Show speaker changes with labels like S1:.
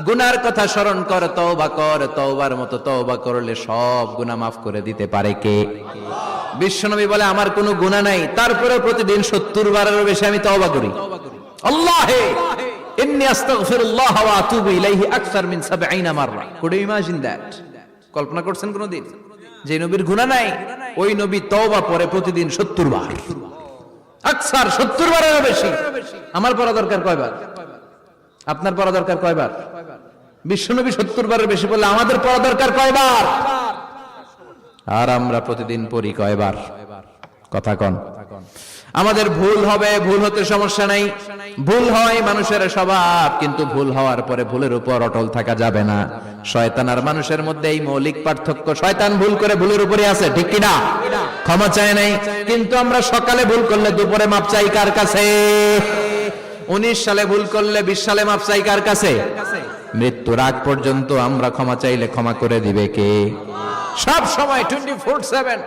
S1: গুনার কথা স্মরণ কর, তওবা কর, তওবার মতো তওবা করলে সব গুনাহ মাফ করে দিতে পারে কে? বিশ্বনবী বলে আমার কোনো গুনাহ নাই, তারপরে প্রতিদিন 70 বারেরও বেশি আমি তওবা করি। আল্লাহে ইন্নী আস্তাগফিরুল্লাহ ওয়া আতুবু ইলাইহি আকসার মিন 70 মাররা। Could you imagine that? কল্পনা করছেন কোনদিন যে নবীর গুনাহ নাই, ওই নবী তওবা পড়ে প্রতিদিন 70 বার, আকসার 70 বারেরও বেশি। আমার পড়া দরকার কয়বার? আপনার পড়া দরকার কয়বার? বিশ্বনবী 70 বারের বেশি বললে আমাদের পড়া দরকার কয়বার? আর আমরা প্রতিদিন পড়ি কয়বার? কথা কন। আমাদের ভুল হবে, ভুল হতে সমস্যা নাই, ভুল হয় মানুষের স্বভাব, কিন্তু ভুল হওয়ার পরে ভুলের উপর অটল থাকা যাবে না। শয়তান আর মানুষের মধ্যে এই মৌলিক পার্থক্য। শয়তান ভুল করে ভুলের উপরে আছে, ঠিক কিনা? ক্ষমা চায় নাই, কিন্তু আমরা সকালে ভুল করলে দুপুরে মাপ চাই কার কাছে? 19 সালে ভুল করলে 20 সালে মাপ চাই কার কাছে? মৃত্যুর আগ পর্যন্ত আমরা ক্ষমা চাইলে ক্ষমা করে দিবে কে? সব সময় 24/7